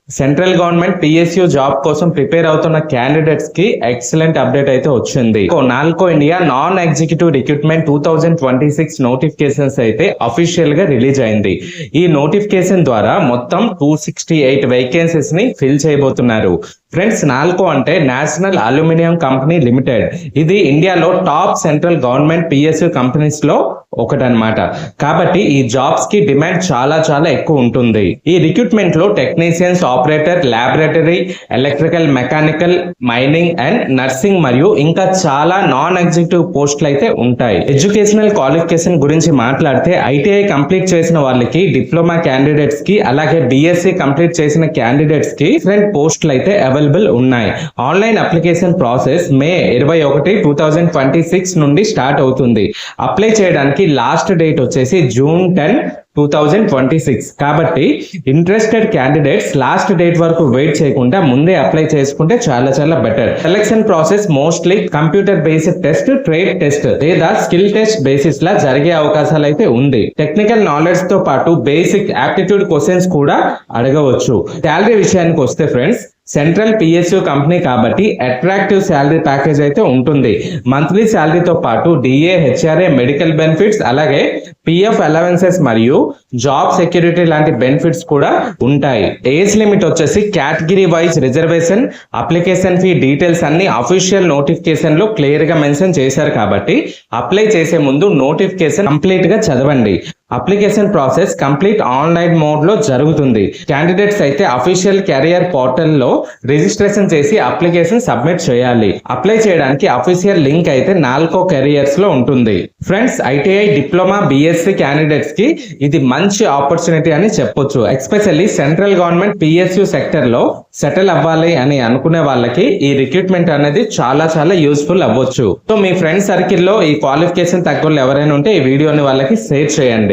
Central government PSU job కోసం prepare అవుతున్న candidates కి ఎక్సలెంట్ అప్డేట్ అయితే వచ్చింది. NALCO India non executive recruitment 2026 notifications అయితే అఫీషియల్ గా రిలీజ్ అయింది. ఈ నోటిఫికేషన్ ద్వారా మొత్తం 268 వేకెన్సీస్ ని ఫిల్ చేయబోతున్నారు. ఫ్రెండ్స్, నాల్కో అంటే నేషనల్ అల్యూమినియం కంపెనీ లిమిటెడ్. ఇది ఇండియాలో top central government PSU companies లో ఒకటనమాట. కాబట్టి ఈ జాబ్స్ కి డిమాండ్ చాలా చాలా ఎక్కువ ఉంటుంది. ఈ రిక్రూట్మెంట్ లో technicians, operator, laboratory, electrical, mechanical, mining and nursing మరియు ఇంకా చాలా నాన్ ఎగ్జిక్యూటివ్ పోస్టులు అయితే ఉంటాయి. ఎడ్యుకేషనల్ క్వాలిఫికేషన్ గురించి మాట్లాడితే ఐటీఐ కంప్లీట్ చేసిన వాళ్ళకి, డిప్లొమా క్యాండిడేట్స్ కి, అలాగే బిఎస్సి కంప్లీట్ చేసిన క్యాండిడేట్స్ కి డిఫరెంట్ పోస్టులు అయితే అవైలబుల్ ఉన్నాయి. ఆన్లైన్ అప్లికేషన్ ప్రాసెస్ మే 21, 2026 నుండి స్టార్ట్ అవుతుంది. అప్లై చేయడానికి లాస్ట్ డేట్ వచ్చేసి జూన్ 10, 2026. కాబట్టి ఇంట్రెస్టెడ్ క్యాండిడేట్స్ లాస్ట్ డేట్ వరకు వెయిట్ చేయకుండా ముందే అప్లై చేసుకుంటే చాలా చాలా better. Selection process mostly computer based test, trade test లేదా స్కిల్ టెస్ట్ బేసిస్ లా జరిగే అవకాశాలు అయితే ఉంది. టెక్నికల్ నాలెడ్జ్ తో పాటు బేసిక్ యాప్టిట్యూడ్ క్వశ్చన్స్ కూడా అడగవచ్చు. శాలరీ విషయానికి వస్తే ఫ్రెండ్స్, సెంట్రల్ పిఎస్యు కంపెనీ కాబట్టి అట్రాక్టివ్ శాలరీ ప్యాకేజ్ అయితే ఉంటుంది. మంత్లీ శాలరీతో పాటు డిఏ, హెచ్ఆర్ఏ, మెడికల్ బెనిఫిట్స్, అలాగే పిఎఫ్ అలవెన్సెస్ మరియు జాబ్ సెక్యూరిటీ లాంటి బెనిఫిట్స్ కూడా ఉంటాయి. ఏజ్ లిమిట్ వచ్చేసి category wise reservation, application fee details అన్ని అఫీషియల్ నోటిఫికేషన్ లో క్లియర్ గా మెన్షన్ చేశారు. కాబట్టి అప్లై చేసే ముందు నోటిఫికేషన్ కంప్లీట్ గా చదవండి. Application process complete online mode లో జరుగుతుంది. క్యాండిడేట్స్ అయితే అఫీషియల్ కెరియర్ పోర్టల్ లో రిజిస్ట్రేషన్ చేసి అప్లికేషన్ సబ్మిట్ చేయాలి. అప్లై చేయడానికి అఫీషియల్ లింక్ అయితే నాల్కో కెరియర్స్ లో ఉంటుంది. Friends, ITI, diploma, BSc candidates కి ఇది మంచి ఆపర్చునిటీ అని చెప్పొచ్చు. Especially central government PSU sector లో సెటిల్ అవ్వాలి అని అనుకునే వాళ్ళకి ఈ రిక్రూట్మెంట్ అనేది చాలా చాలా యూస్ఫుల్ అవ్వచ్చు. సో మీ ఫ్రెండ్స్ సర్కిల్లో ఈ క్వాలిఫికేషన్ తక్కువ ఎవరైనా ఉంటే ఈ వీడియోని వాళ్ళకి షేర్ చేయండి.